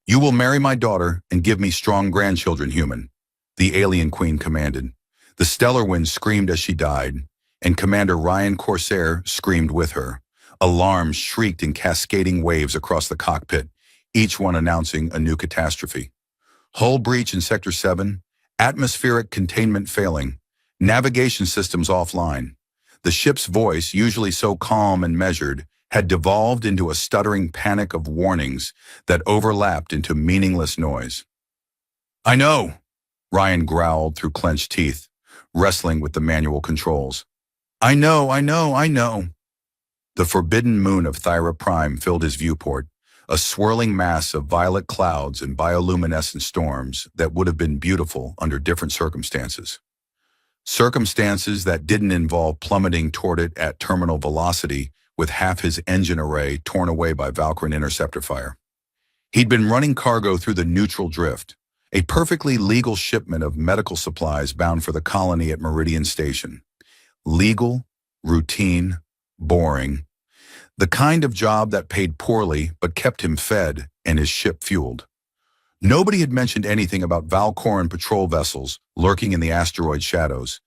You will marry my daughter and give me strong grandchildren, human, the alien queen commanded. The stellar wind screamed as she died, and Commander Ryan Corsair screamed with her. Alarms shrieked in cascading waves across the cockpit, each one announcing a new catastrophe. Hull breach in Sector 7, atmospheric containment failing, navigation systems offline. The ship's voice, usually so calm and measured, had devolved into a stuttering panic of warnings that overlapped into meaningless noise. I know, Ryan growled through clenched teeth, wrestling with the manual controls. I know. The forbidden moon of Thyra Prime filled his viewport, a swirling mass of violet clouds and bioluminescent storms that would have been beautiful under different circumstances. Circumstances that didn't involve plummeting toward it at terminal velocity with half his engine array torn away by Valkyrie interceptor fire. He'd been running cargo through the neutral drift, a perfectly legal shipment of medical supplies bound for the colony at Meridian Station. Legal, routine, boring. The kind of job that paid poorly but kept him fed and his ship fueled. Nobody had mentioned anything about Valkoran patrol vessels lurking in the asteroid shadows,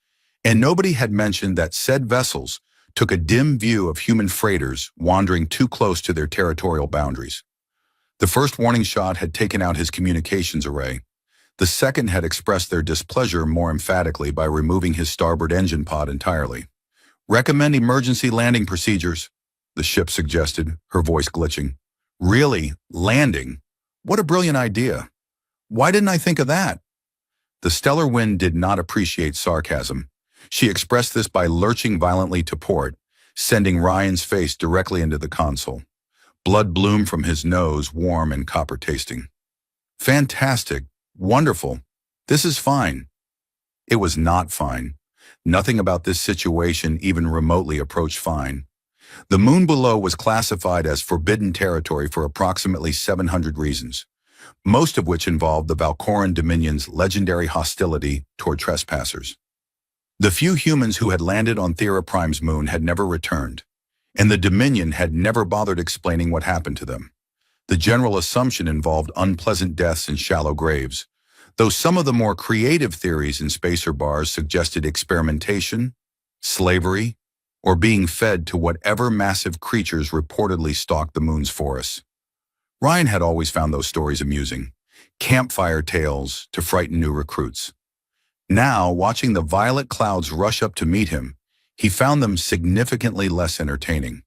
and nobody had mentioned that said vessels took a dim view of human freighters wandering too close to their territorial boundaries. The first warning shot had taken out his communications array. The second had expressed their displeasure more emphatically by removing his starboard engine pod entirely. Recommend emergency landing procedures, the ship suggested, her voice glitching. Really? Landing? What a brilliant idea. Why didn't I think of that? The stellar wind did not appreciate sarcasm. She expressed this by lurching violently to port, sending Ryan's face directly into the console. Blood bloomed from his nose, warm and copper-tasting. Fantastic. Wonderful. This is fine. It was not fine. Nothing about this situation even remotely approached fine. The moon below was classified as forbidden territory for approximately 700 reasons, most of which involved the Valkoran Dominion's legendary hostility toward trespassers. The few humans who had landed on Thera Prime's moon had never returned, and the Dominion had never bothered explaining what happened to them. The general assumption involved unpleasant deaths in shallow graves, though some of the more creative theories in spacer bars suggested experimentation, slavery, or being fed to whatever massive creatures reportedly stalked the moon's forests. Ryan had always found those stories amusing, campfire tales to frighten new recruits. Now, watching the violet clouds rush up to meet him, he found them significantly less entertaining.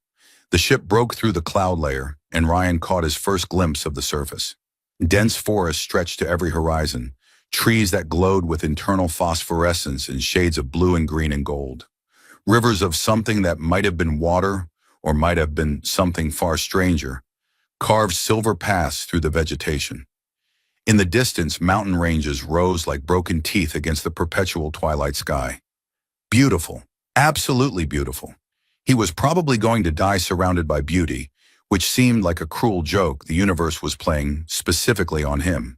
The ship broke through the cloud layer, and Ryan caught his first glimpse of the surface. Dense forests stretched to every horizon, trees that glowed with internal phosphorescence in shades of blue and green and gold. Rivers of something that might have been water or might have been something far stranger, carved silver paths through the vegetation. In the distance, mountain ranges rose like broken teeth against the perpetual twilight sky. Beautiful, absolutely beautiful. He was probably going to die surrounded by beauty, which seemed like a cruel joke the universe was playing specifically on him.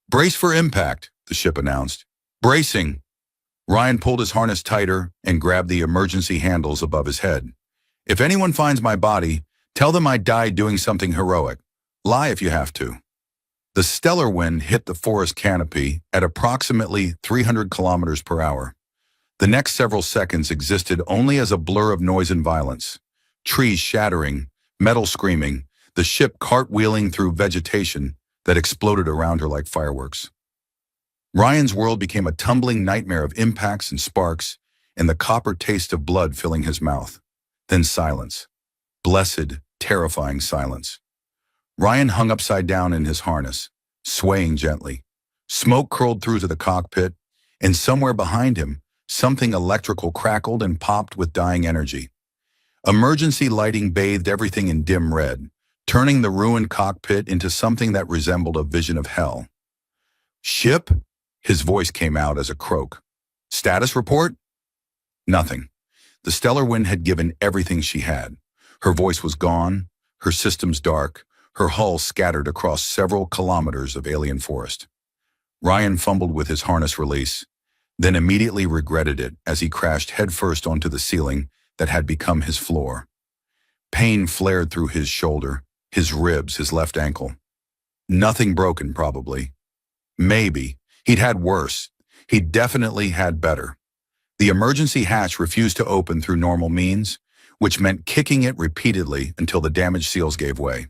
Brace for impact, the ship announced. Bracing. Ryan pulled his harness tighter and grabbed the emergency handles above his head. If anyone finds my body, tell them I died doing something heroic. Lie if you have to. The stellar wind hit the forest canopy at approximately 300 kilometers per hour. The next several seconds existed only as a blur of noise and violence. Trees shattering, metal screaming, the ship cartwheeling through vegetation that exploded around her like fireworks. Ryan's world became a tumbling nightmare of impacts and sparks, and the copper taste of blood filling his mouth. Then silence. Blessed, terrifying silence. Ryan hung upside down in his harness, swaying gently. Smoke curled through to the cockpit, and somewhere behind him, something electrical crackled and popped with dying energy. Emergency lighting bathed everything in dim red, turning the ruined cockpit into something that resembled a vision of hell. Ship? His voice came out as a croak. Status report? Nothing. The stellar wind had given everything she had. Her voice was gone, her systems dark, her hull scattered across several kilometers of alien forest. Ryan fumbled with his harness release, then immediately regretted it as he crashed headfirst onto the ceiling that had become his floor. Pain flared through his shoulder, his ribs, his left ankle. Nothing broken, probably. Maybe. He'd had worse. He'd definitely had better. The emergency hatch refused to open through normal means, which meant kicking it repeatedly until the damaged seals gave way.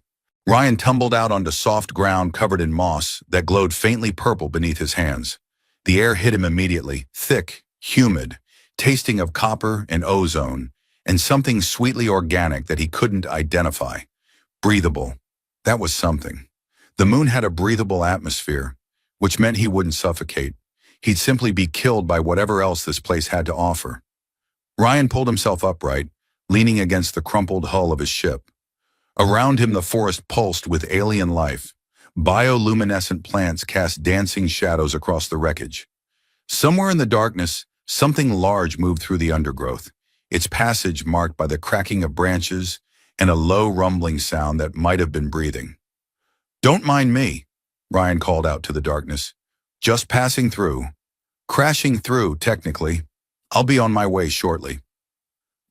Ryan tumbled out onto soft ground covered in moss that glowed faintly purple beneath his hands. The air hit him immediately, thick, humid, tasting of copper and ozone, and something sweetly organic that he couldn't identify. Breathable. That was something. The moon had a breathable atmosphere, which meant he wouldn't suffocate. He'd simply be killed by whatever else this place had to offer. Ryan pulled himself upright, leaning against the crumpled hull of his ship. Around him the forest pulsed with alien life. Bioluminescent plants cast dancing shadows across the wreckage. Somewhere in the darkness, something large moved through the undergrowth, its passage marked by the cracking of branches and a low rumbling sound that might have been breathing. "Don't mind me," Ryan called out to the darkness. "Just passing through. Crashing through, technically. I'll be on my way shortly."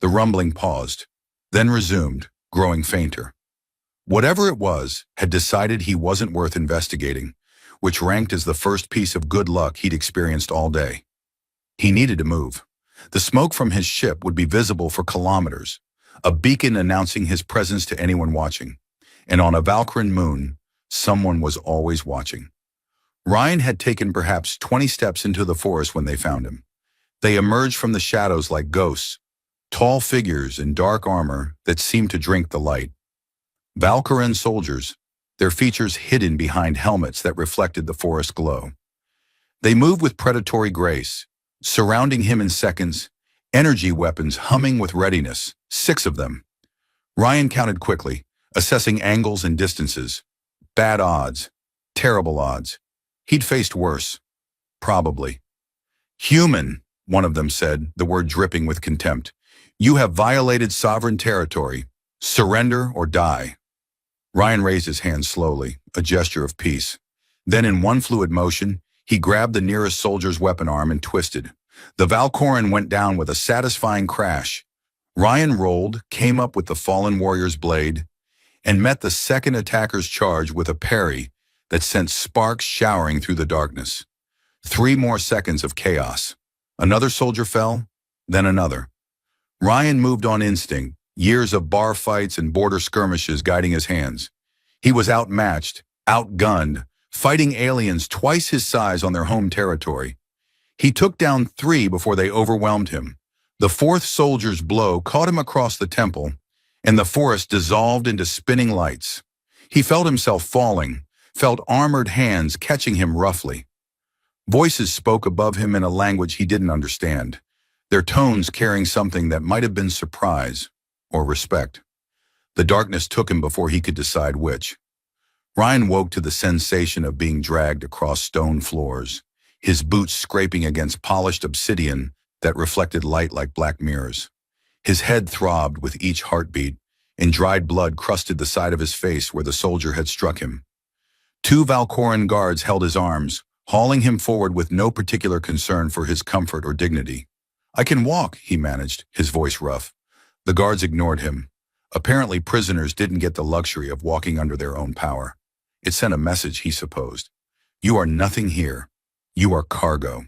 The rumbling paused, then resumed, growing fainter. Whatever it was had decided he wasn't worth investigating, which ranked as the first piece of good luck he'd experienced all day. He needed to move. The smoke from his ship would be visible for kilometers, a beacon announcing his presence to anyone watching. And on a Valkyran moon, someone was always watching. Ryan had taken perhaps 20 steps into the forest when they found him. They emerged from the shadows like ghosts, tall figures in dark armor that seemed to drink the light. Valkyran soldiers, their features hidden behind helmets that reflected the forest glow. They moved with predatory grace, surrounding him in seconds, energy weapons humming with readiness, 6 of them. Ryan counted quickly, assessing angles and distances. Bad odds. Terrible odds. He'd faced worse. Probably. "Human," one of them said, the word dripping with contempt. "You have violated sovereign territory. Surrender or die." Ryan raised his hand slowly, a gesture of peace. Then in one fluid motion, he grabbed the nearest soldier's weapon arm and twisted. The Valkyran went down with a satisfying crash. Ryan rolled, came up with the fallen warrior's blade, and met the second attacker's charge with a parry that sent sparks showering through the darkness. 3 more seconds of chaos. Another soldier fell, then another. Ryan moved on instinct, years of bar fights and border skirmishes guiding his hands. He was outmatched, outgunned, fighting aliens twice his size on their home territory. He took down 3 before they overwhelmed him. The 4th soldier's blow caught him across the temple, and the forest dissolved into spinning lights. He felt himself falling, felt armored hands catching him roughly. Voices spoke above him in a language he didn't understand, their tones carrying something that might have been surprise or respect. The darkness took him before he could decide which. Ryan woke to the sensation of being dragged across stone floors, his boots scraping against polished obsidian that reflected light like black mirrors. His head throbbed with each heartbeat, and dried blood crusted the side of his face where the soldier had struck him. 2 Valkyran guards held his arms, hauling him forward with no particular concern for his comfort or dignity. "I can walk," he managed, his voice rough. The guards ignored him. Apparently prisoners didn't get the luxury of walking under their own power. It sent a message, he supposed. "You are nothing here. You are cargo."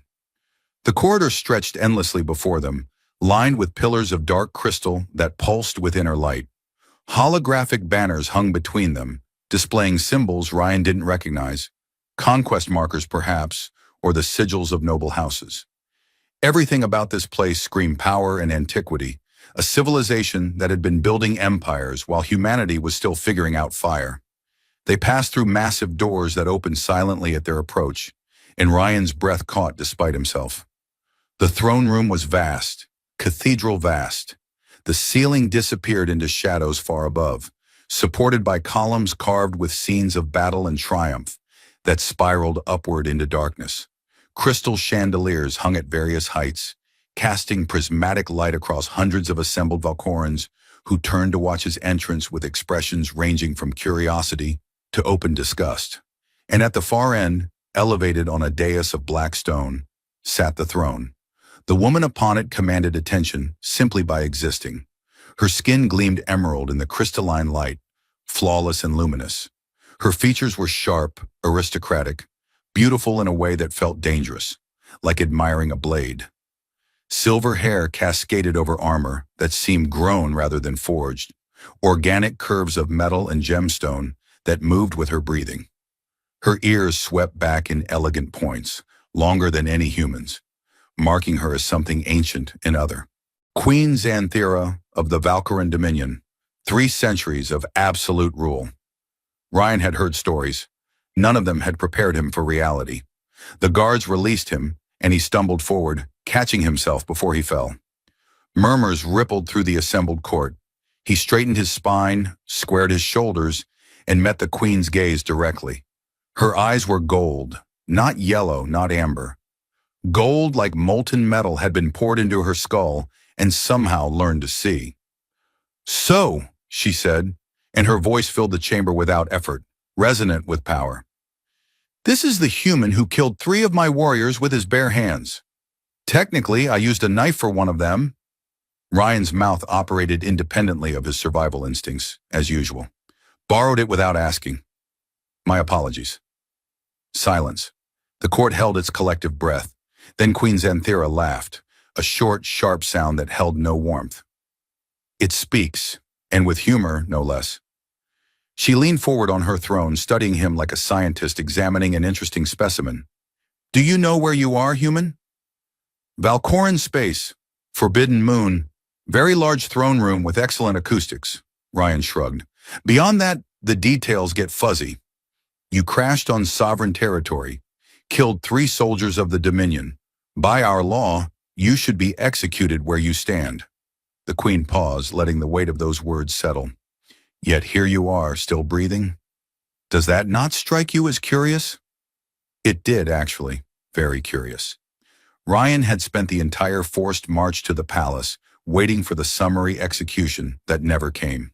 The corridor stretched endlessly before them, lined with pillars of dark crystal that pulsed with inner light. Holographic banners hung between them, displaying symbols Ryan didn't recognize, conquest markers perhaps, or the sigils of noble houses. Everything about this place screamed power and antiquity, a civilization that had been building empires while humanity was still figuring out fire. They passed through massive doors that opened silently at their approach, and Ryan's breath caught despite himself. The throne room was vast, cathedral vast. The ceiling disappeared into shadows far above, supported by columns carved with scenes of battle and triumph that spiraled upward into darkness. Crystal chandeliers hung at various heights, casting prismatic light across hundreds of assembled Valkyrans who turned to watch his entrance with expressions ranging from curiosity to open disgust. And at the far end, elevated on a dais of black stone, sat the throne. The woman upon it commanded attention simply by existing. Her skin gleamed emerald in the crystalline light, flawless and luminous. Her features were sharp, aristocratic, beautiful in a way that felt dangerous, like admiring a blade. Silver hair cascaded over armor that seemed grown rather than forged, organic curves of metal and gemstone that moved with her breathing. Her ears swept back in elegant points, longer than any human's, marking her as something ancient and other. Queen Xanthera of the Valkyran Dominion, 3 centuries of absolute rule. Ryan had heard stories. None of them had prepared him for reality. The guards released him, and he stumbled forward, catching himself before he fell. Murmurs rippled through the assembled court. He straightened his spine, squared his shoulders, and met the queen's gaze directly. Her eyes were gold, not yellow, not amber. Gold like molten metal had been poured into her skull and somehow learned to see. "So," she said, and her voice filled the chamber without effort, resonant with power. "This is the human who killed 3 of my warriors with his bare hands. Technically, I used a knife for one of them." Ryan's mouth operated independently of his survival instincts, as usual. "Borrowed it without asking. My apologies." Silence. The court held its collective breath. Then Queen Xanthera laughed, a short, sharp sound that held no warmth. "It speaks, and with humor, no less." She leaned forward on her throne, studying him like a scientist examining an interesting specimen. "Do you know where you are, human?" "Valkoran space, Forbidden Moon, very large throne room with excellent acoustics," Ryan shrugged. "Beyond that, the details get fuzzy. You crashed on sovereign territory, killed 3 soldiers of the Dominion. By our law, you should be executed where you stand." The Queen paused, letting the weight of those words settle. "Yet here you are, still breathing. Does that not strike you as curious?" It did, actually. Very curious. Ryan had spent the entire forced march to the palace, waiting for the summary execution that never came.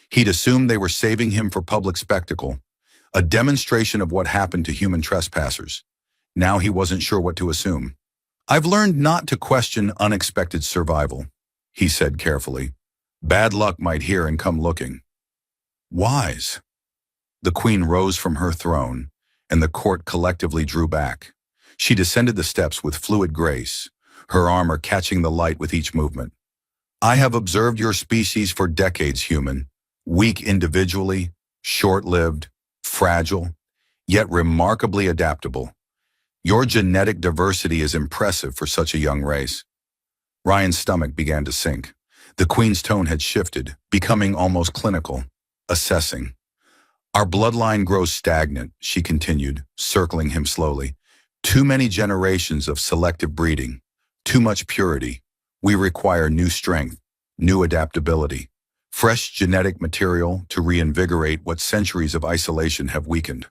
He'd assumed they were saving him for public spectacle, a demonstration of what happened to human trespassers. Now he wasn't sure what to assume. "I've learned not to question unexpected survival," he said carefully. "Bad luck might hear and come looking." "Wise." The Queen rose from her throne, and the court collectively drew back. She descended the steps with fluid grace, her armor catching the light with each movement. "I have observed your species for decades, human. Weak individually, short-lived, fragile, yet remarkably adaptable. Your genetic diversity is impressive for such a young race." Ryan's stomach began to sink. The Queen's tone had shifted, becoming almost clinical, assessing. "Our bloodline grows stagnant," she continued, circling him slowly. "Too many generations of selective breeding, too much purity. We require new strength, new adaptability, fresh genetic material to reinvigorate what centuries of isolation have weakened."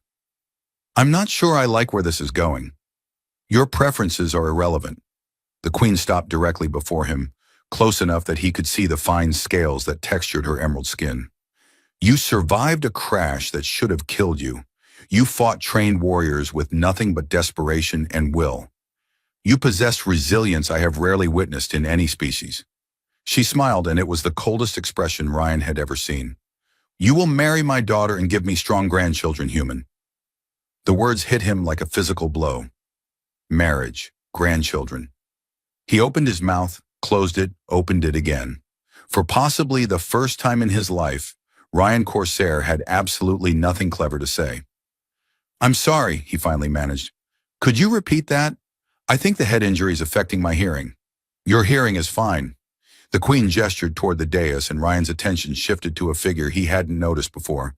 "I'm not sure I like where this is going." "Your preferences are irrelevant." The Queen stopped directly before him, close enough that he could see the fine scales that textured her emerald skin. "You survived a crash that should have killed you. You fought trained warriors with nothing but desperation and will. You possessed resilience I have rarely witnessed in any species." She smiled, and it was the coldest expression Ryan had ever seen. "You will marry my daughter and give me strong grandchildren, human." The words hit him like a physical blow. Marriage, grandchildren. He opened his mouth, closed it, opened it again. For possibly the first time in his life, Ryan Corsair had absolutely nothing clever to say. "I'm sorry," he finally managed. "Could you repeat that? I think the head injury is affecting my hearing." "Your hearing is fine." The Queen gestured toward the dais, and Ryan's attention shifted to a figure he hadn't noticed before.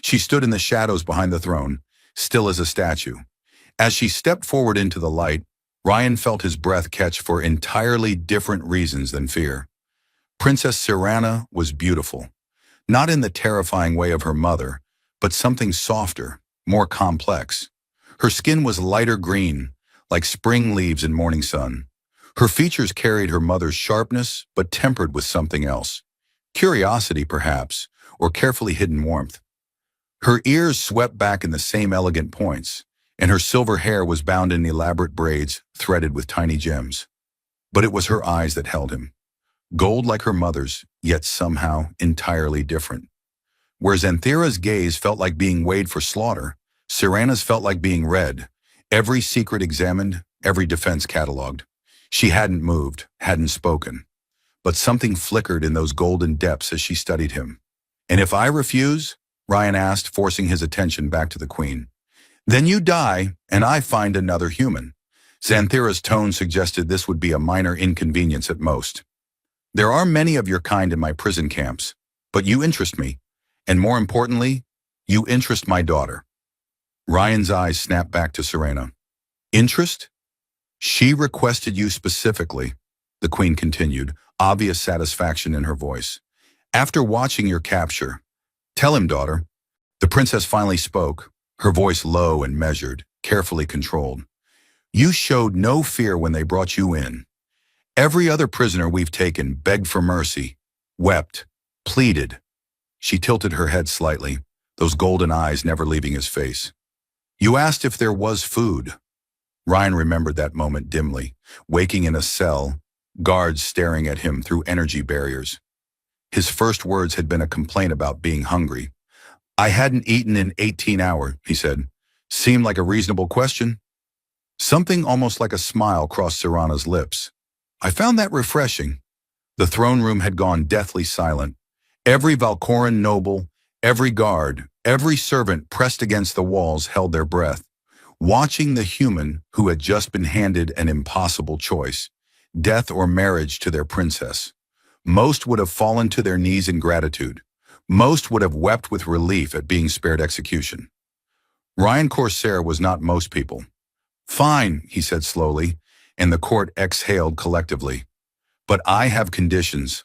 She stood in the shadows behind the throne, still as a statue. As she stepped forward into the light, Ryan felt his breath catch for entirely different reasons than fear. Princess Sirana was beautiful, not in the terrifying way of her mother, but something softer, more complex. Her skin was lighter green, like spring leaves in morning sun. Her features carried her mother's sharpness, but tempered with something else. Curiosity, perhaps, or carefully hidden warmth. Her ears swept back in the same elegant points, and her silver hair was bound in elaborate braids threaded with tiny gems. But it was her eyes that held him. Gold like her mother's, yet somehow entirely different. Where Xanthira's gaze felt like being weighed for slaughter, Serana's felt like being read, every secret examined, every defense cataloged. She hadn't moved, hadn't spoken, but something flickered in those golden depths as she studied him. "And if I refuse?" Ryan asked, forcing his attention back to the queen. "Then you die, and I find another human." Xanthira's tone suggested this would be a minor inconvenience at most. "There are many of your kind in my prison camps, but you interest me, and more importantly, you interest my daughter." Ryan's eyes snapped back to Serena. "Interest? She requested you specifically," the queen continued, obvious satisfaction in her voice. "After watching your capture, tell him, daughter." The princess finally spoke, her voice low and measured, carefully controlled. "You showed no fear when they brought you in. Every other prisoner we've taken begged for mercy, wept, pleaded." She tilted her head slightly, those golden eyes never leaving his face. "You asked if there was food." Ryan remembered that moment dimly, waking in a cell, guards staring at him through energy barriers. His first words had been a complaint about being hungry. "I hadn't eaten in 18 hours, he said. Seemed like a reasonable question. Something almost like a smile crossed Serana's lips. I found that refreshing. The throne room had gone deathly silent. Every Valkoran noble, every guard, every servant pressed against the walls held their breath, watching the human who had just been handed an impossible choice, death or marriage to their princess. Most would have fallen to their knees in gratitude. Most would have wept with relief at being spared execution. Ryan Corsair was not most people. "Fine," he said slowly, and the court exhaled collectively. "But I have conditions."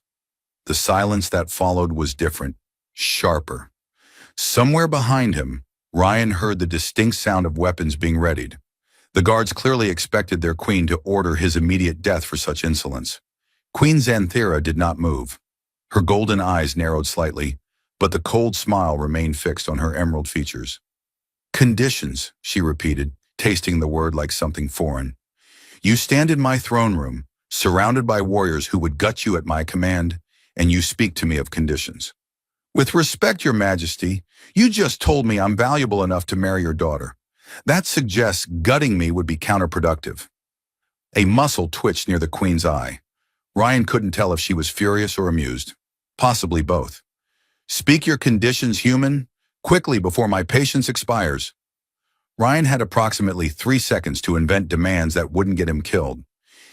The silence that followed was different, sharper. Somewhere behind him, Ryan heard the distinct sound of weapons being readied. The guards clearly expected their queen to order his immediate death for such insolence. Queen Xanthira did not move. Her golden eyes narrowed slightly, but the cold smile remained fixed on her emerald features. "Conditions," she repeated, tasting the word like something foreign. "You stand in my throne room, surrounded by warriors who would gut you at my command, and you speak to me of conditions. With respect, Your Majesty, you just told me I'm valuable enough to marry your daughter. That suggests gutting me would be counterproductive." A muscle twitched near the queen's eye. Ryan couldn't tell if she was furious or amused. Possibly both. "Speak your conditions, human, quickly before my patience expires." Ryan had approximately 3 seconds to invent demands that wouldn't get him killed.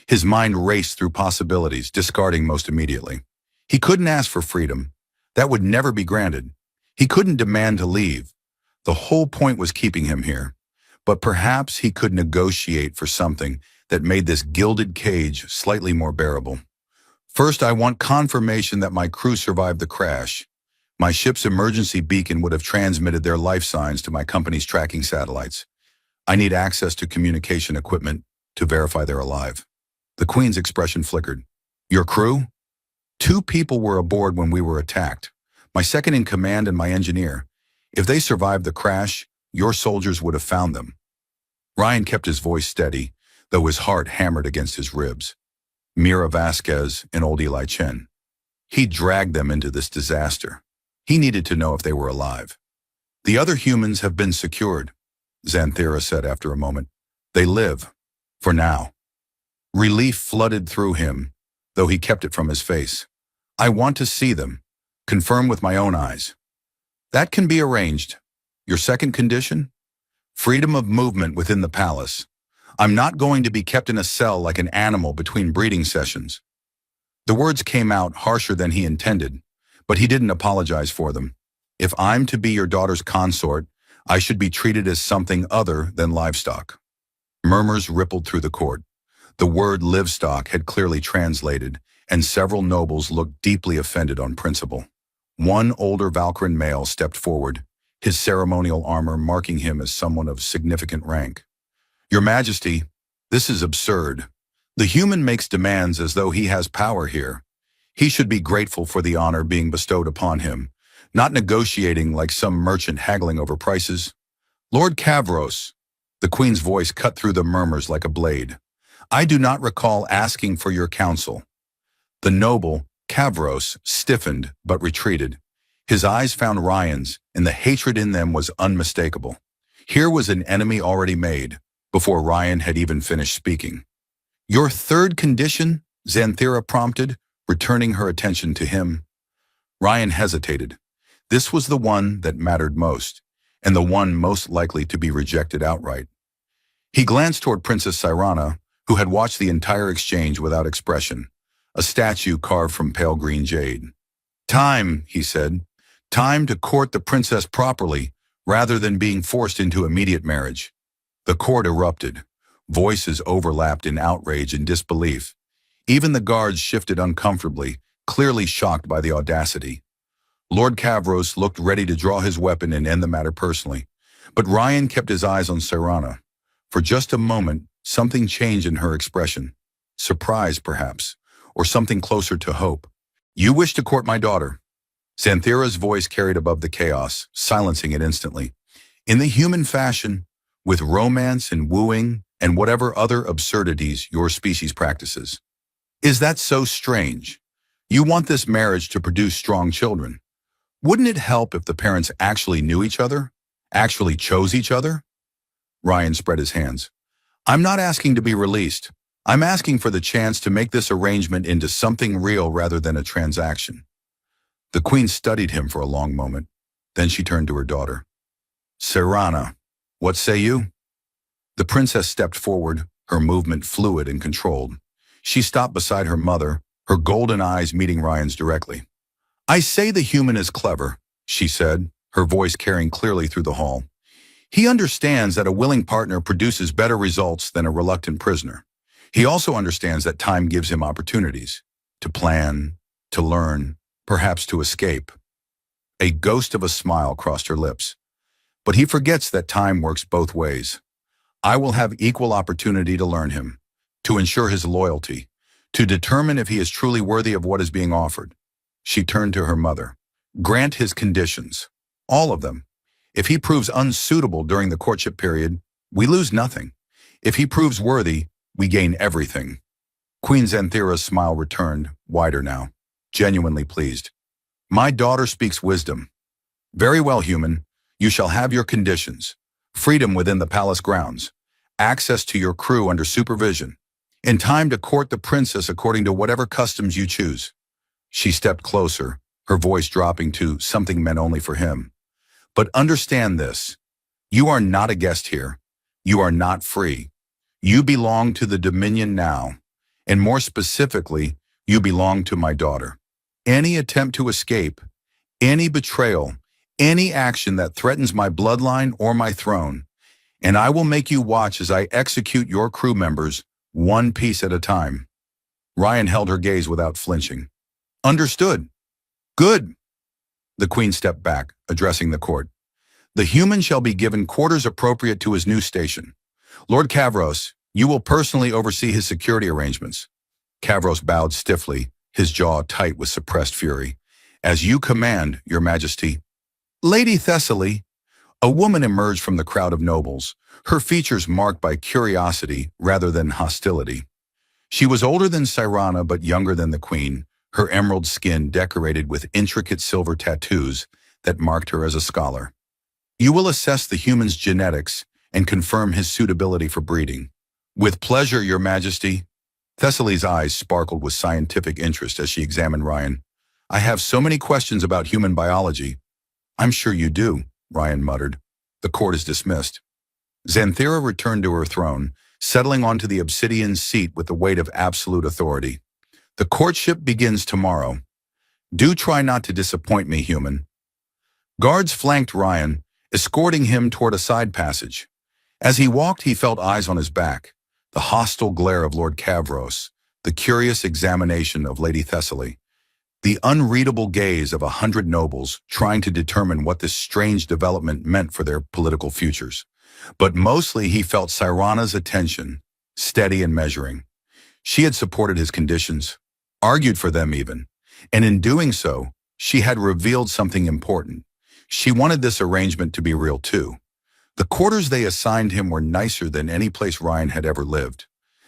His mind raced through possibilities, discarding most immediately. He couldn't ask for freedom. That would never be granted. He couldn't demand to leave. The whole point was keeping him here. But perhaps he could negotiate for something that made this gilded cage slightly more bearable. "First, I want confirmation that my crew survived the crash. My ship's emergency beacon would have transmitted their life signs to my company's tracking satellites. I need access to communication equipment to verify they're alive." The queen's expression flickered. "Your crew?" "2 people were aboard when we were attacked. My second in command and my engineer. If they survived the crash, your soldiers would have found them." Ryan kept his voice steady, though his heart hammered against his ribs. Mira Vasquez and old Eli Chen. He dragged them into this disaster. He needed to know if they were alive. "The other humans have been secured," Xanthira said after a moment. "They live. For now." Relief flooded through him, though he kept it from his face. "I want to see them. Confirm with my own eyes." "That can be arranged. Your second condition?" "Freedom of movement within the palace. I'm not going to be kept in a cell like an animal between breeding sessions." The words came out harsher than he intended, but he didn't apologize for them. "If I'm to be your daughter's consort, I should be treated as something other than livestock." Murmurs rippled through the court. The word livestock had clearly translated, and several nobles looked deeply offended on principle. One older Valkyran male stepped forward, his ceremonial armor marking him as someone of significant rank. "Your Majesty, this is absurd. The human makes demands as though he has power here. He should be grateful for the honor being bestowed upon him, not negotiating like some merchant haggling over prices." "Lord Kavros," the queen's voice cut through the murmurs like a blade. "I do not recall asking for your counsel." The noble, Kavros, stiffened but retreated. His eyes found Ryan's, and the hatred in them was unmistakable. Here was an enemy already made, before Ryan had even finished speaking. "Your third condition?" Xanthira prompted, returning her attention to him. Ryan hesitated. This was the one that mattered most, and the one most likely to be rejected outright. He glanced toward Princess Sirana, who had watched the entire exchange without expression, a statue carved from pale green jade. "Time," he said. "Time to court the princess properly, rather than being forced into immediate marriage." The court erupted. Voices overlapped in outrage and disbelief. Even the guards shifted uncomfortably, clearly shocked by the audacity. Lord Kavros looked ready to draw his weapon and end the matter personally, but Ryan kept his eyes on Sirana. For just a moment, something changed in her expression. Surprise, perhaps, or something closer to hope. "You wish to court my daughter." Xanthira's voice carried above the chaos, silencing it instantly. "In the human fashion, with romance and wooing and whatever other absurdities your species practices. Is that so strange? You want this marriage to produce strong children. Wouldn't it help if the parents actually knew each other? Actually chose each other?" Ryan spread his hands. "I'm not asking to be released. I'm asking for the chance to make this arrangement into something real rather than a transaction." The queen studied him for a long moment. Then she turned to her daughter. "Sirana, what say you?" The princess stepped forward, her movement fluid and controlled. She stopped beside her mother, her golden eyes meeting Ryan's directly. "I say the human is clever," she said, her voice carrying clearly through the hall. "He understands that a willing partner produces better results than a reluctant prisoner. He also understands that time gives him opportunities to plan, to learn, perhaps to escape." A ghost of a smile crossed her lips. "But he forgets that time works both ways. I will have equal opportunity to learn him, to ensure his loyalty, to determine if he is truly worthy of what is being offered." She turned to her mother. "Grant his conditions. All of them. If he proves unsuitable during the courtship period, we lose nothing. If he proves worthy, we gain everything." Queen Xanthira's smile returned, wider now, genuinely pleased. "My daughter speaks wisdom. Very well, human. You shall have your conditions. Freedom within the palace grounds. Access to your crew under supervision. In time to court the princess according to whatever customs you choose." She stepped closer, her voice dropping to something meant only for him. "But understand this. You are not a guest here. You are not free. You belong to the Dominion now, and more specifically, you belong to my daughter. Any attempt to escape, any betrayal, any action that threatens my bloodline or my throne, and I will make you watch as I execute your crew members one piece at a time." Ryan held her gaze without flinching. "Understood. Good." The queen stepped back, addressing the court. "The human shall be given quarters appropriate to his new station. Lord Kavros, you will personally oversee his security arrangements." Kavros bowed stiffly, his jaw tight with suppressed fury. "As you command, your majesty." Lady Thessaly, a woman, emerged from the crowd of nobles, her features marked by curiosity rather than hostility. She was older than Sirana but younger than the queen, her emerald skin decorated with intricate silver tattoos that marked her as a scholar. "You will assess the human's genetics and confirm his suitability for breeding." "With pleasure, your majesty." Thessaly's eyes sparkled with scientific interest as she examined Ryan. "I have so many questions about human biology." "I'm sure you do," Ryan muttered. "The court is dismissed." Xanthira returned to her throne, settling onto the obsidian seat with the weight of absolute authority. "The courtship begins tomorrow. Do try not to disappoint me, human." Guards flanked Ryan, escorting him toward a side passage. As he walked, he felt eyes on his back, the hostile glare of Lord Kavros, the curious examination of Lady Thessaly, the unreadable gaze of 100 nobles trying to determine what this strange development meant for their political futures. But mostly he felt Sirana's attention, steady and measuring. She had supported his conditions, argued for them even, and in doing so, she had revealed something important. She wanted this arrangement to be real too. The quarters they assigned him were nicer than any place Ryan had ever lived.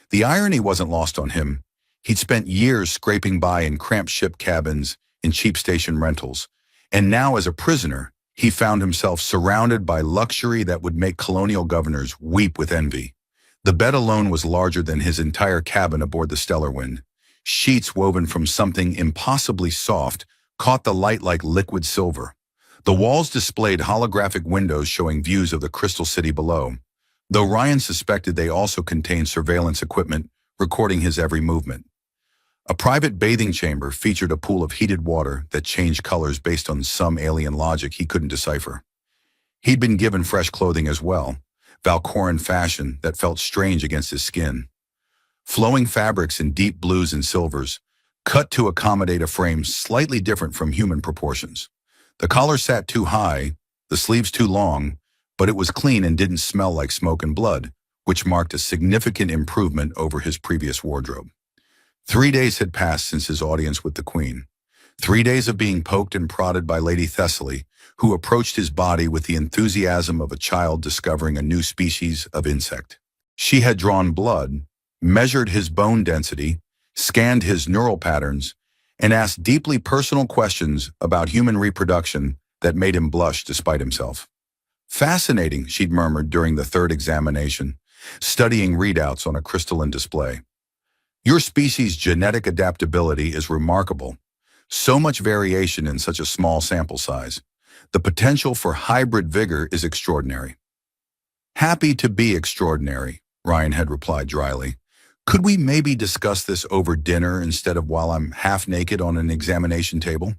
The irony wasn't lost on him. He'd spent years scraping by in cramped ship cabins, in cheap station rentals, And now, as a prisoner, he found himself surrounded by luxury that would make colonial governors weep with envy. The bed alone was larger than his entire cabin aboard the Stellar Wind. Sheets woven from something impossibly soft caught the light like liquid silver. The walls displayed holographic windows showing views of the Crystal City below, though Ryan suspected they also contained surveillance equipment recording his every movement. A private bathing chamber featured a pool of heated water that changed colors based on some alien logic he couldn't decipher. He'd been given fresh clothing as well, Valkoran fashion that felt strange against his skin. Flowing fabrics in deep blues and silvers, cut to accommodate a frame slightly different from human proportions. The collar sat too high, the sleeves too long, but it was clean and didn't smell like smoke and blood, which marked a significant improvement over his previous wardrobe. 3 days had passed since his audience with the Queen. 3 days of being poked and prodded by Lady Thessaly, who approached his body with the enthusiasm of a child discovering a new species of insect. She had drawn blood, measured his bone density, scanned his neural patterns, and asked deeply personal questions about human reproduction that made him blush despite himself. Fascinating, she'd murmured during the third examination, studying readouts on a crystalline display. Your species' genetic adaptability is remarkable. So much variation in such a small sample size. The potential for hybrid vigor is extraordinary. Happy to be extraordinary, Ryan had replied dryly. Could we maybe discuss this over dinner instead of while I'm half naked on an examination table?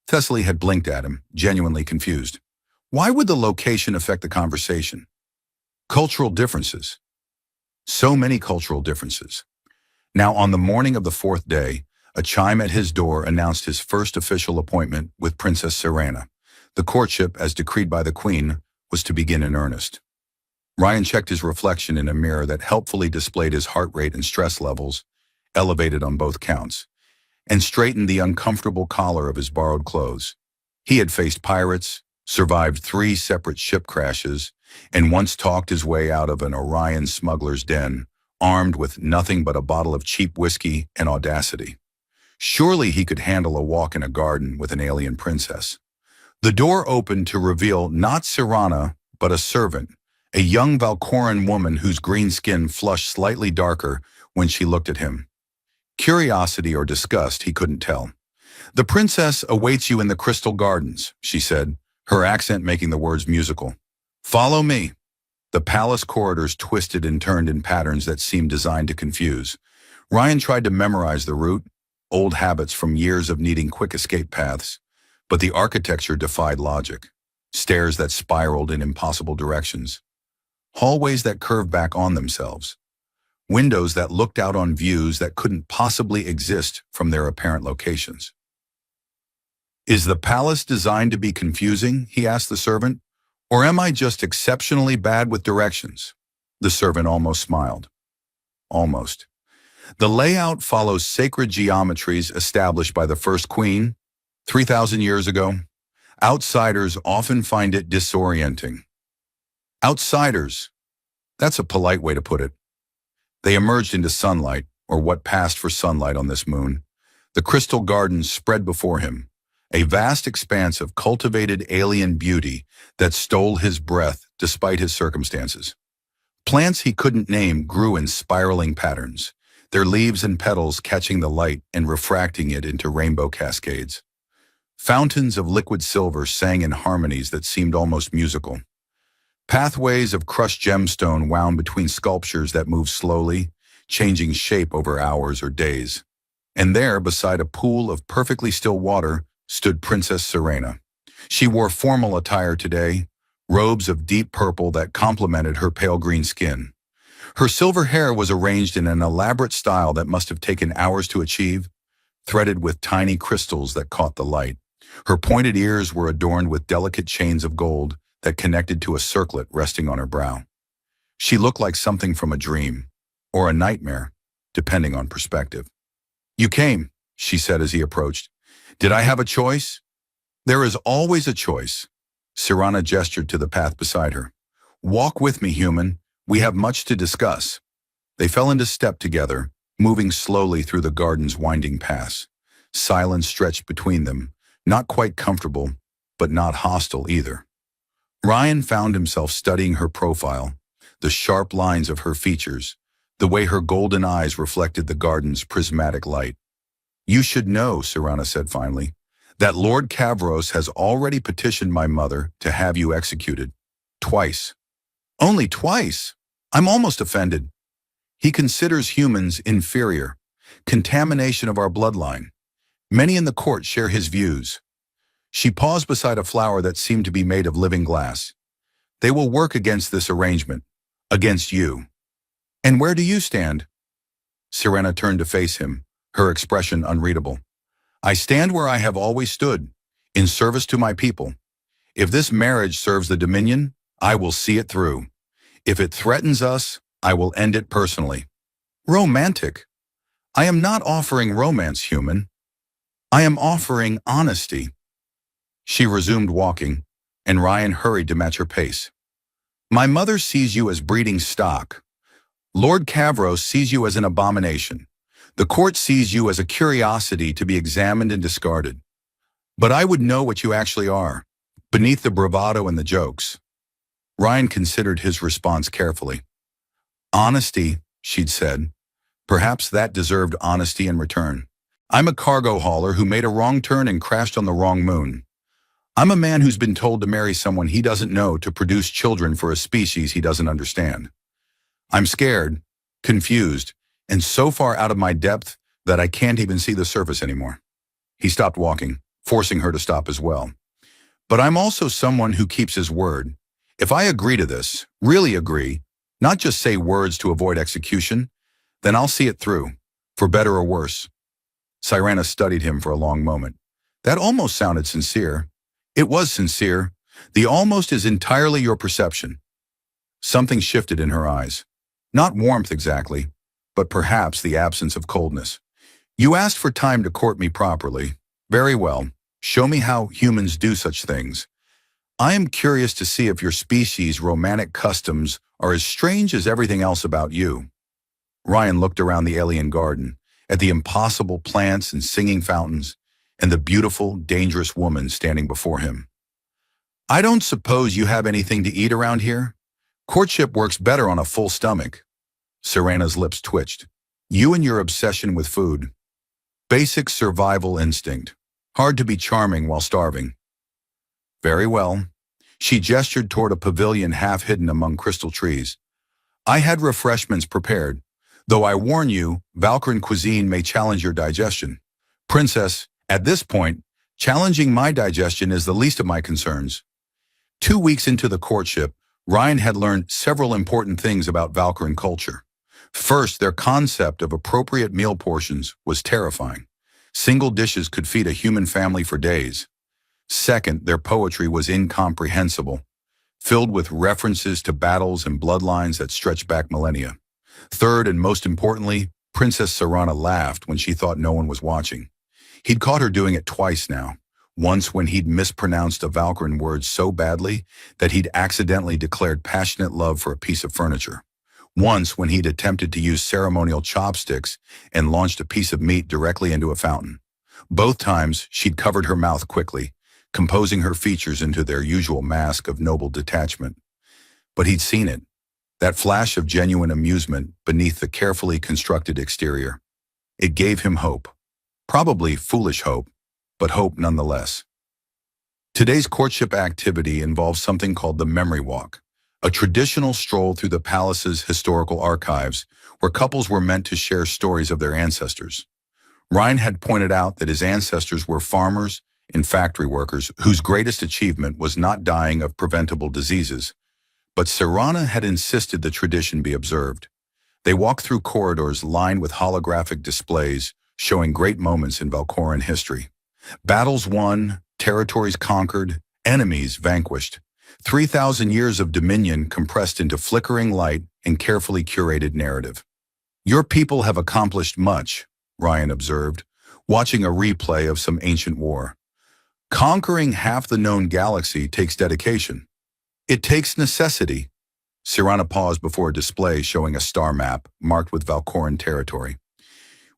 Thessaly had blinked at him, genuinely confused. Why would the location affect the conversation? Cultural differences. So many cultural differences. Now, on the morning of the fourth day, a chime at his door announced his first official appointment with Princess Serena. The courtship, as decreed by the Queen, was to begin in earnest. Ryan checked his reflection in a mirror that helpfully displayed his heart rate and stress levels, elevated on both counts, and straightened the uncomfortable collar of his borrowed clothes. He had faced pirates, survived 3 separate ship crashes, and once talked his way out of an Orion smuggler's den, armed with nothing but a bottle of cheap whiskey and audacity. Surely he could handle a walk in a garden with an alien princess. The door opened to reveal not Serena, but a servant, a young Valkoran woman whose green skin flushed slightly darker when she looked at him. Curiosity or disgust, he couldn't tell. The princess awaits you in the Crystal Gardens, she said, her accent making the words musical. Follow me. The palace corridors twisted and turned in patterns that seemed designed to confuse. Ryan tried to memorize the route, old habits from years of needing quick escape paths, but the architecture defied logic. Stairs that spiraled in impossible directions. Hallways that curved back on themselves. Windows that looked out on views that couldn't possibly exist from their apparent locations. Is the palace designed to be confusing? He asked the servant. Or am I just exceptionally bad with directions? The servant almost smiled. Almost. The layout follows sacred geometries established by the first queen 3,000 years ago. Outsiders often find it disorienting. Outsiders. That's a polite way to put it. They emerged into sunlight, or what passed for sunlight on this moon. The crystal gardens spread before him, a vast expanse of cultivated alien beauty that stole his breath despite his circumstances. Plants he couldn't name grew in spiraling patterns, their leaves and petals catching the light and refracting it into rainbow cascades. Fountains of liquid silver sang in harmonies that seemed almost musical. Pathways of crushed gemstone wound between sculptures that moved slowly, changing shape over hours or days. And there, beside a pool of perfectly still water, stood Princess Serena. She wore formal attire today, robes of deep purple that complemented her pale green skin. Her silver hair was arranged in an elaborate style that must have taken hours to achieve, threaded with tiny crystals that caught the light. Her pointed ears were adorned with delicate chains of gold that connected to a circlet resting on her brow. She looked like something from a dream, or a nightmare, depending on perspective. You came, she said as he approached. Did I have a choice? There is always a choice. Serena gestured to the path beside her. Walk with me, human. We have much to discuss. They fell into step together, moving slowly through the garden's winding paths. Silence stretched between them, Not quite comfortable, but not hostile either. Ryan found himself studying her profile, the sharp lines of her features, the way her golden eyes reflected the garden's prismatic light. "You should know," Serana said finally, "that Lord Kavros has already petitioned my mother to have you executed. Twice." "Only twice?" "I'm almost offended. He considers humans inferior, contamination of our bloodline. Many in the court share his views." She paused beside a flower that seemed to be made of living glass. "They will work against this arrangement, against you." "And where do you stand?" Serena turned to face him, her expression unreadable. "I stand where I have always stood, in service to my people. If this marriage serves the Dominion, I will see it through. If it threatens us, I will end it personally." "Romantic." "I am not offering romance, human. I am offering honesty." She resumed walking, and Ryan hurried to match her pace. "My mother sees you as breeding stock. Lord Kavros sees you as an abomination. The court sees you as a curiosity to be examined and discarded. But I would know what you actually are, beneath the bravado and the jokes." Ryan considered his response carefully. "Honesty," she'd said. "Perhaps that deserved honesty in return. I'm a cargo hauler who made a wrong turn and crashed on the wrong moon. I'm a man who's been told to marry someone he doesn't know to produce children for a species he doesn't understand. I'm scared, confused, and so far out of my depth that I can't even see the surface anymore." He stopped walking, forcing her to stop as well. "But I'm also someone who keeps his word. If I agree to this, really agree, not just say words to avoid execution, then I'll see it through, for better or worse." Cyrana studied him for a long moment. That almost sounded sincere. It was sincere. The almost is entirely your perception. Something shifted in her eyes. Not warmth exactly, but perhaps the absence of coldness. "You asked for time to court me properly. Very well. Show me how humans do such things. I am curious to see if your species' romantic customs are as strange as everything else about you." Ryan looked around the alien garden, at the impossible plants and singing fountains, and the beautiful, dangerous woman standing before him. "I don't suppose you have anything to eat around here? Courtship works better on a full stomach." Serana's lips twitched. "You and your obsession with food. Basic survival instinct. Hard to be charming while starving." "Very well." She gestured toward a pavilion half hidden among crystal trees. "I had refreshments prepared, though I warn you, Valkyrian cuisine may challenge your digestion. Princess, at this point, challenging my digestion is the least of my concerns." 2 weeks into the courtship, Ryan had learned several important things about Valkyrian culture. First, their concept of appropriate meal portions was terrifying. Single dishes could feed a human family for days. Second, their poetry was incomprehensible, filled with references to battles and bloodlines that stretched back millennia. Third, and most importantly, Princess Serana laughed when she thought no one was watching. He'd caught her doing it twice now. Once when he'd mispronounced a Valkyrian word so badly that he'd accidentally declared passionate love for a piece of furniture. Once when he'd attempted to use ceremonial chopsticks and launched a piece of meat directly into a fountain. Both times, she'd covered her mouth quickly, composing her features into their usual mask of noble detachment. But he'd seen it, that flash of genuine amusement beneath the carefully constructed exterior. It gave him hope. Probably foolish hope, but hope nonetheless. Today's courtship activity involves something called the Memory Walk, a traditional stroll through the palace's historical archives where couples were meant to share stories of their ancestors. Ryan had pointed out that his ancestors were farmers and factory workers whose greatest achievement was not dying of preventable diseases, but Serana had insisted the tradition be observed. They walked through corridors lined with holographic displays showing great moments in Valkoran history. Battles won, territories conquered, enemies vanquished. 3,000 years of dominion compressed into flickering light and carefully curated narrative. "Your people have accomplished much," Ryan observed, watching a replay of some ancient war. "Conquering half the known galaxy takes dedication. It takes necessity." Serana paused before a display showing a star map marked with Valkoran territory.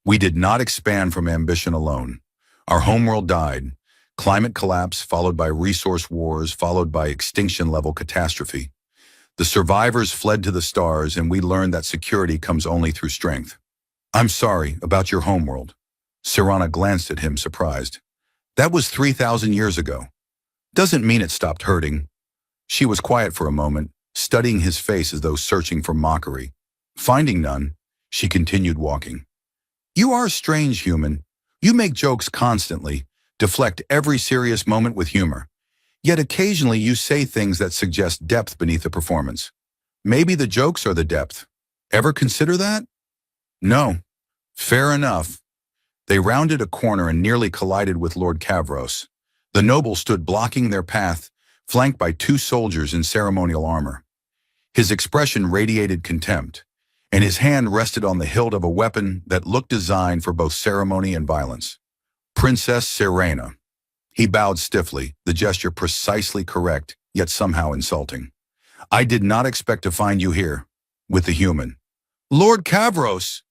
"We did not expand from ambition alone. Our homeworld died, Climate collapse, followed by resource wars, followed by extinction-level catastrophe. The survivors fled to the stars, and we learned that security comes only through strength. I'm sorry about your homeworld. Sirana glanced at him, surprised. That was 3,000 years ago. Doesn't mean it stopped hurting. She was quiet for a moment, studying his face as though searching for mockery. Finding none, she continued walking. You are a strange human. You make jokes constantly, deflect every serious moment with humor. Yet occasionally you say things that suggest depth beneath the performance. Maybe the jokes are the depth. Ever consider that? No. Fair enough. They rounded a corner and nearly collided with Lord Kavros. The noble stood blocking their path, flanked by two soldiers in ceremonial armor. His expression radiated contempt, and his hand rested on the hilt of a weapon that looked designed for both ceremony and violence. Princess Serena. He bowed stiffly, the gesture precisely correct, yet somehow insulting. I did not expect to find you here, with the human. Lord Kavros!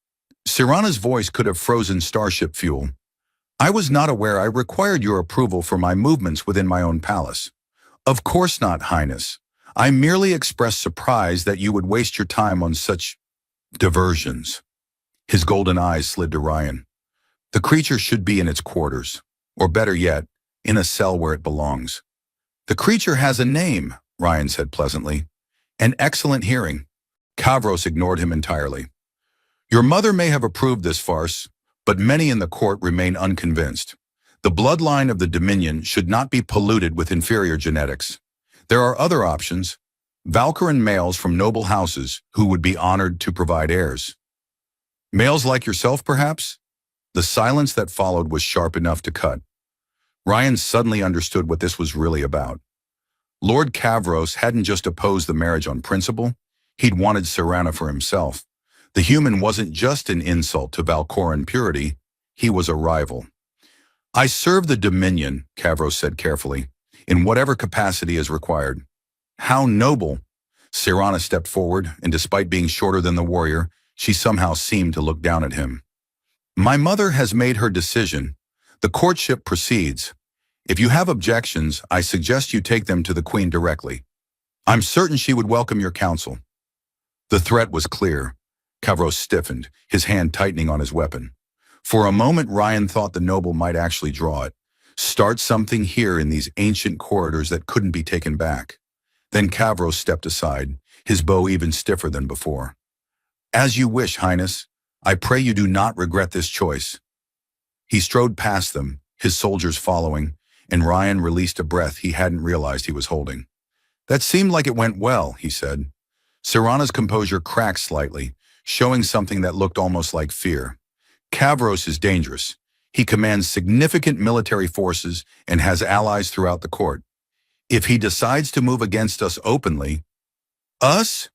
Serana's voice could have frozen starship fuel. I was not aware I required your approval for my movements within my own palace. Of course not, Highness. I merely expressed surprise that you would waste your time on such diversions. His golden eyes slid to Ryan. The creature should be in its quarters, or better yet, in a cell where it belongs. The creature has a name, Ryan said pleasantly. An excellent hearing. Kavros ignored him entirely. Your mother may have approved this farce, but many in the court remain unconvinced. The bloodline of the Dominion should not be polluted with inferior genetics. There are other options. Valkyran males from noble houses who would be honored to provide heirs. Males like yourself, perhaps? The silence that followed was sharp enough to cut. Ryan suddenly understood what this was really about. Lord Kavros hadn't just opposed the marriage on principle, he'd wanted Serana for himself. The human wasn't just an insult to Valkoran purity, he was a rival. I serve the Dominion, Kavros said carefully, in whatever capacity is required. How noble! Serana stepped forward, and despite being shorter than the warrior, she somehow seemed to look down at him. My mother has made her decision. The courtship proceeds. If you have objections, I suggest you take them to the Queen directly. I'm certain she would welcome your counsel. The threat was clear. Kavros stiffened, his hand tightening on his weapon. For a moment, Ryan thought the noble might actually draw it. Start something here in these ancient corridors that couldn't be taken back. Then Kavros stepped aside, his bow even stiffer than before. As you wish, Highness. I pray you do not regret this choice. He strode past them, his soldiers following, and Ryan released a breath he hadn't realized he was holding. That seemed like it went well, he said. Serana's composure cracked slightly, showing something that looked almost like fear. Kavros is dangerous. He commands significant military forces and has allies throughout the court. If he decides to move against us openly... Us?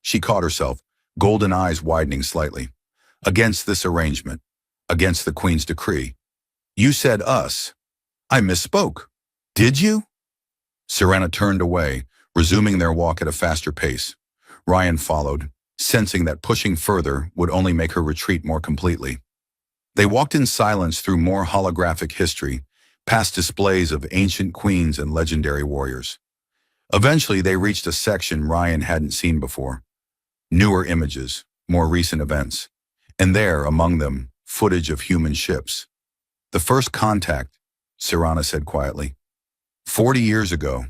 She caught herself, golden eyes widening slightly. Against this arrangement. Against the Queen's decree. You said us. I misspoke. Did you? Serena turned away, resuming their walk at a faster pace. Ryan followed, sensing that pushing further would only make her retreat more completely. They walked in silence through more holographic history, past displays of ancient queens and legendary warriors. Eventually, they reached a section Ryan hadn't seen before. Newer images, more recent events, and there, among them, footage of human ships. The first contact, Serana said quietly. 40 years ago,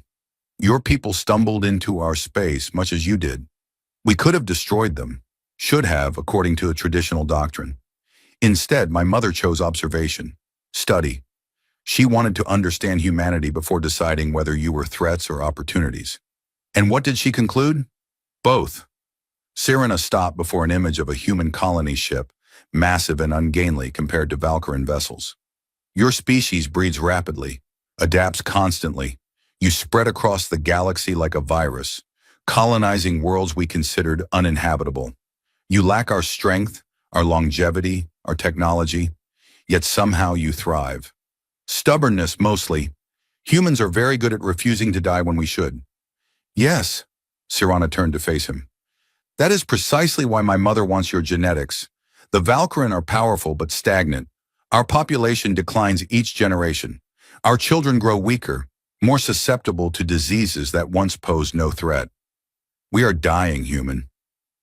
your people stumbled into our space much as you did. We could have destroyed them, should have, according to a traditional doctrine. Instead, my mother chose observation, study. She wanted to understand humanity before deciding whether you were threats or opportunities. And what did she conclude? Both. Serena stopped before an image of a human colony ship, massive and ungainly compared to Valkyran vessels. Your species breeds rapidly, adapts constantly. You spread across the galaxy like a virus, colonizing worlds we considered uninhabitable. You lack our strength, our longevity, our technology, yet somehow you thrive. Stubbornness, mostly. Humans are very good at refusing to die when we should. Yes, Serana turned to face him. That is precisely why my mother wants your genetics. The Valkyran are powerful but stagnant. Our population declines each generation. Our children grow weaker, more susceptible to diseases that once posed no threat. We are dying, human.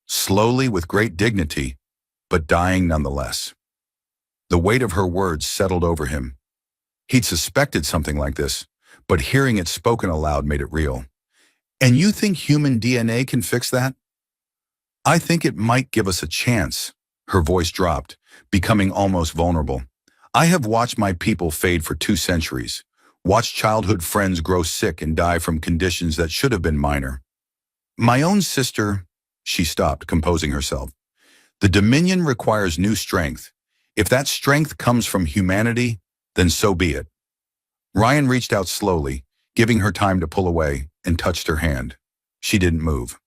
Slowly with great dignity, but dying nonetheless. The weight of her words settled over him. He'd suspected something like this, but hearing it spoken aloud made it real. And you think human DNA can fix that? I think it might give us a chance. Her voice dropped, becoming almost vulnerable. I have watched my people fade for 2 centuries, watched childhood friends grow sick and die from conditions that should have been minor. My own sister, she stopped, composing herself. The Dominion requires new strength. If that strength comes from humanity, then so be it. Ryan reached out slowly, giving her time to pull away, and touched her hand. She didn't move.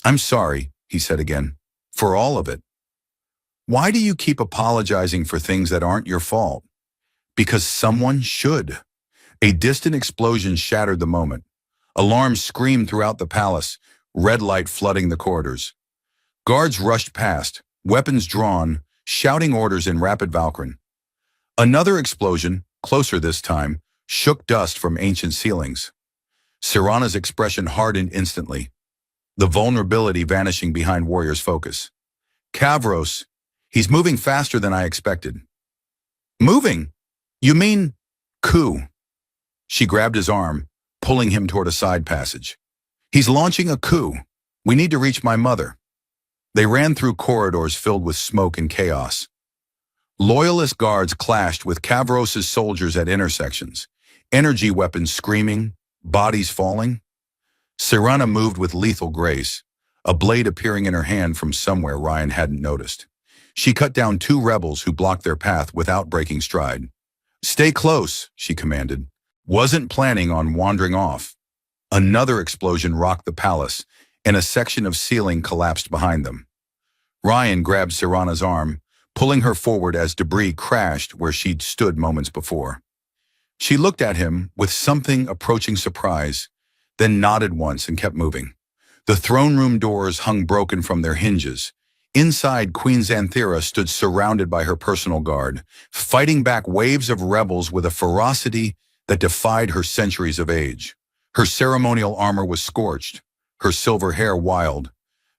I'm sorry, he said again, for all of it. Why do you keep apologizing for things that aren't your fault? Because someone should. A distant explosion shattered the moment. Alarms screamed throughout the palace, red light flooding the corridors. Guards rushed past, weapons drawn, shouting orders in rapid Valkyrie. Another explosion, closer this time, shook dust from ancient ceilings. Sirana's expression hardened instantly, the vulnerability vanishing behind Warrior's focus. Kavros, he's moving faster than I expected. Moving? You mean coup? She grabbed his arm, pulling him toward a side passage. He's launching a coup. We need to reach my mother. They ran through corridors filled with smoke and chaos. Loyalist guards clashed with Kavros' soldiers at intersections, energy weapons screaming, bodies falling. Sirana moved with lethal grace, a blade appearing in her hand from somewhere Ryan hadn't noticed. She cut down 2 rebels who blocked their path without breaking stride. Stay close, she commanded. Wasn't planning on wandering off. Another explosion rocked the palace, and a section of ceiling collapsed behind them. Ryan grabbed Sirana's arm, pulling her forward as debris crashed where she'd stood moments before. She looked at him with something approaching surprise, then nodded once and kept moving. The throne room doors hung broken from their hinges. Inside, Queen Xanthera stood surrounded by her personal guard, fighting back waves of rebels with a ferocity that defied her centuries of age. Her ceremonial armor was scorched, her silver hair wild,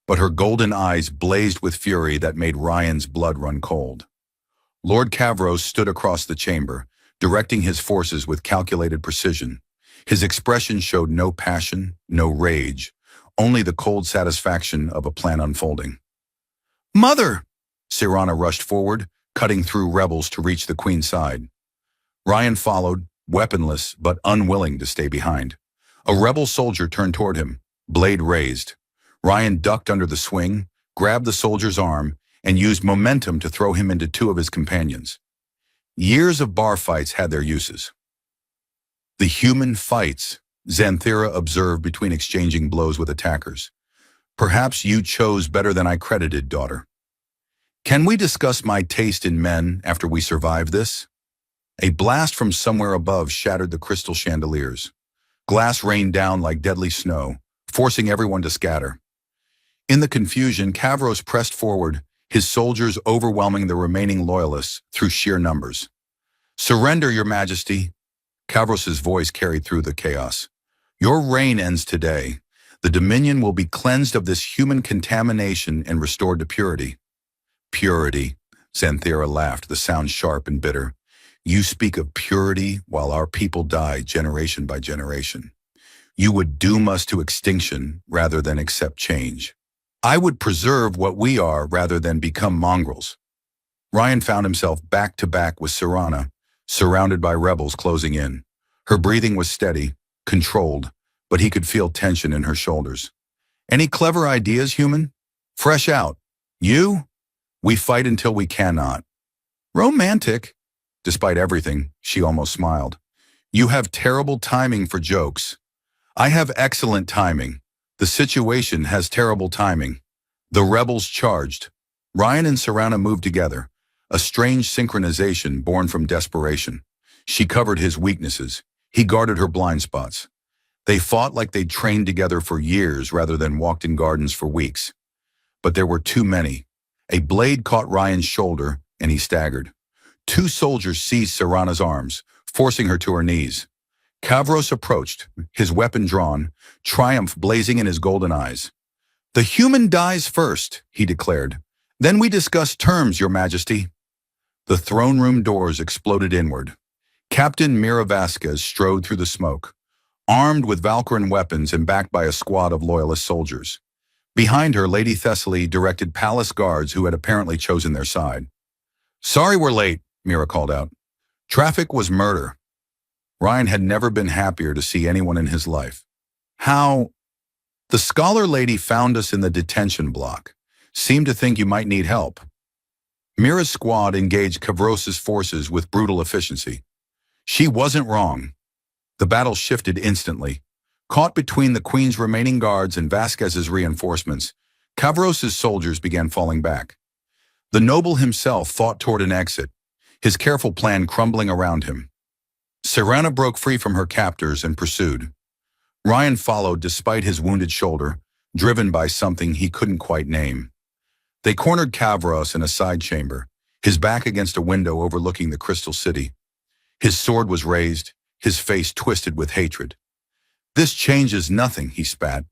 but her golden eyes blazed with fury that made Ryan's blood run cold. Lord Kavros stood across the chamber, directing his forces with calculated precision. His expression showed no passion, no rage, only the cold satisfaction of a plan unfolding. Mother! Sirana rushed forward, cutting through rebels to reach the queen's side. Ryan followed, weaponless but unwilling to stay behind. A rebel soldier turned toward him, blade raised. Ryan ducked under the swing, grabbed the soldier's arm, and used momentum to throw him into 2 of his companions. Years of bar fights had their uses. The human fights, Xanthera observed between exchanging blows with attackers. Perhaps you chose better than I credited, daughter. Can we discuss my taste in men after we survive this? A blast from somewhere above shattered the crystal chandeliers. Glass rained down like deadly snow, forcing everyone to scatter. In the confusion, Kavros pressed forward, his soldiers overwhelming the remaining loyalists through sheer numbers. Surrender, Your Majesty. Kavros's voice carried through the chaos. Your reign ends today. The Dominion will be cleansed of this human contamination and restored to purity. Purity, Xanthera laughed, the sound sharp and bitter. You speak of purity while our people die generation by generation. You would doom us to extinction rather than accept change. I would preserve what we are rather than become mongrels. Ryan found himself back to back with Sirana, surrounded by rebels closing in. Her breathing was steady, controlled, but he could feel tension in her shoulders. Any clever ideas, human? Fresh out. You? We fight until we cannot. Romantic. Despite everything, she almost smiled. You have terrible timing for jokes. I have excellent timing. The situation has terrible timing. The rebels charged. Ryan and Sirana moved together, a strange synchronization born from desperation. She covered his weaknesses. He guarded her blind spots. They fought like they'd trained together for years rather than walked in gardens for weeks. But there were too many. A blade caught Ryan's shoulder, and he staggered. 2 soldiers seized Sirana's arms, forcing her to her knees. Kavros approached, his weapon drawn, triumph blazing in his golden eyes. "The human dies first," he declared. "Then we discuss terms, Your Majesty." The throne room doors exploded inward. Captain Mira Vasquez strode through the smoke, armed with Valkyran weapons and backed by a squad of loyalist soldiers. Behind her, Lady Thessaly directed palace guards who had apparently chosen their side. "Sorry we're late," Mira called out. "Traffic was murder." Ryan had never been happier to see anyone in his life. "How?" "The scholar lady found us in the detention block. Seemed to think you might need help." Mira's squad engaged Kavros's forces with brutal efficiency. She wasn't wrong. The battle shifted instantly. Caught between the Queen's remaining guards and Vasquez's reinforcements, Kavros's soldiers began falling back. The noble himself fought toward an exit, his careful plan crumbling around him. Serana broke free from her captors and pursued. Ryan followed despite his wounded shoulder, driven by something he couldn't quite name. They cornered Kavros in a side chamber, his back against a window overlooking the Crystal City. His sword was raised, his face twisted with hatred. "This changes nothing," he spat.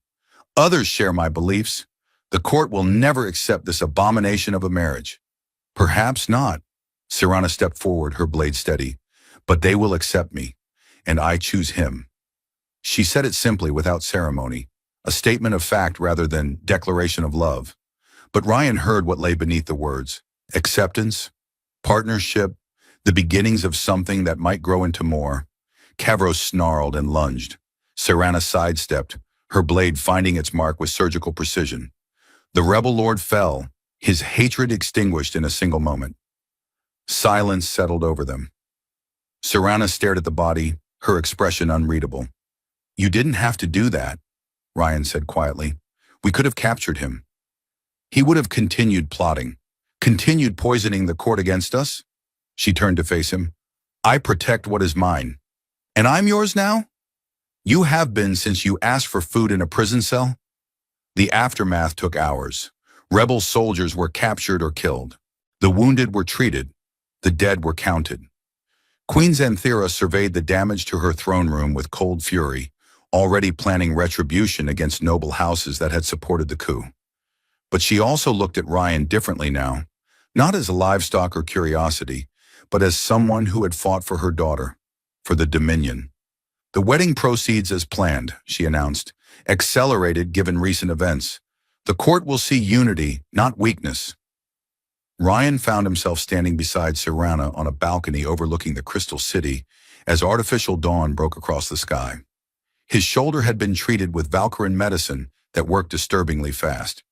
"Others share my beliefs. The court will never accept this abomination of a marriage." "Perhaps not." Serana stepped forward, her blade steady. "But they will accept me, and I choose him." She said it simply, without ceremony, a statement of fact rather than declaration of love. But Ryan heard what lay beneath the words: acceptance, partnership, the beginnings of something that might grow into more. Kavros snarled and lunged. Serana sidestepped, her blade finding its mark with surgical precision. The rebel lord fell, his hatred extinguished in a single moment. Silence settled over them. Serana stared at the body, her expression unreadable. "You didn't have to do that," Ryan said quietly. "We could have captured him. He would have continued plotting, continued poisoning the court against us." She turned to face him. "I protect what is mine. And I'm yours now? You have been since you asked for food in a prison cell." The aftermath took hours. Rebel soldiers were captured or killed. The wounded were treated. The dead were counted. Queen Xanthira surveyed the damage to her throne room with cold fury, already planning retribution against noble houses that had supported the coup. But she also looked at Ryan differently now, not as a livestock or curiosity, but as someone who had fought for her daughter, for the Dominion. "The wedding proceeds as planned," she announced, "accelerated given recent events. The court will see unity, not weakness." Ryan found himself standing beside Serana on a balcony overlooking the Crystal City as artificial dawn broke across the sky. His shoulder had been treated with Valkyran medicine that worked disturbingly fast.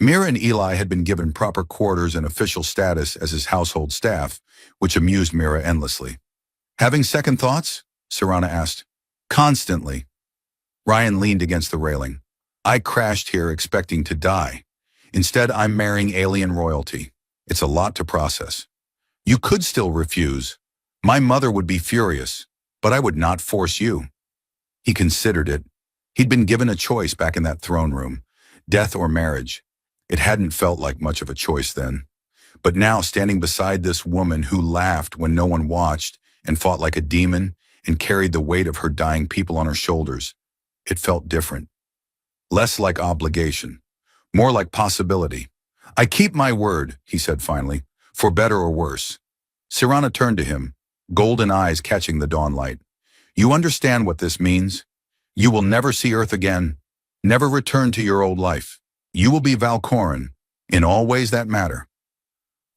Mira and Eli had been given proper quarters and official status as his household staff, which amused Mira endlessly. "Having second thoughts?" Serana asked. "Constantly." Ryan leaned against the railing. "I crashed here expecting to die. Instead, I'm marrying alien royalty. It's a lot to process. You could still refuse. My mother would be furious, but I would not force you." He considered it. He'd been given a choice back in that throne room, death or marriage. It hadn't felt like much of a choice then. But now, standing beside this woman who laughed when no one watched and fought like a demon and carried the weight of her dying people on her shoulders, it felt different. Less like obligation, more like possibility. "I keep my word," he said finally, "for better or worse." Serana turned to him, golden eyes catching the dawn light. "You understand what this means? You will never see Earth again, never return to your old life. You will be Valkoran, in all ways that matter."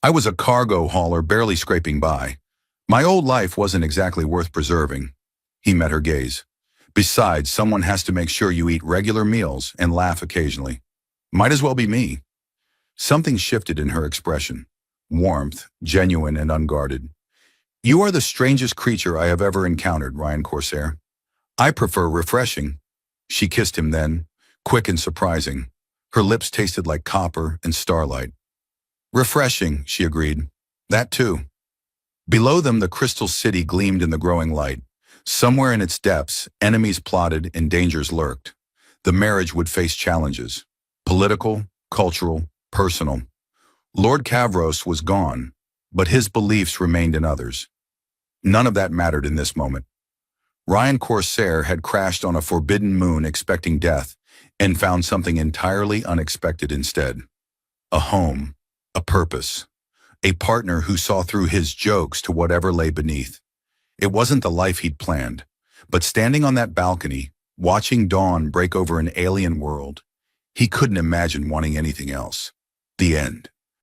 "I was a cargo hauler barely scraping by. My old life wasn't exactly worth preserving." He met her gaze. "Besides, someone has to make sure you eat regular meals and laugh occasionally. Might as well be me." Something shifted in her expression. Warmth, genuine and unguarded. "You are the strangest creature I have ever encountered, Ryan Corsair. I prefer refreshing." She kissed him then, quick and surprising. Her lips tasted like copper and starlight. "Refreshing," she agreed. "That too." Below them, the Crystal City gleamed in the growing light. Somewhere in its depths, enemies plotted and dangers lurked. The marriage would face challenges. Political, cultural, personal. Lord Kavros was gone, but his beliefs remained in others. None of that mattered in this moment. Ryan Corsair had crashed on a forbidden moon expecting death and found something entirely unexpected instead. A home, a purpose, a partner who saw through his jokes to whatever lay beneath. It wasn't the life he'd planned, but standing on that balcony, watching dawn break over an alien world, he couldn't imagine wanting anything else. The end.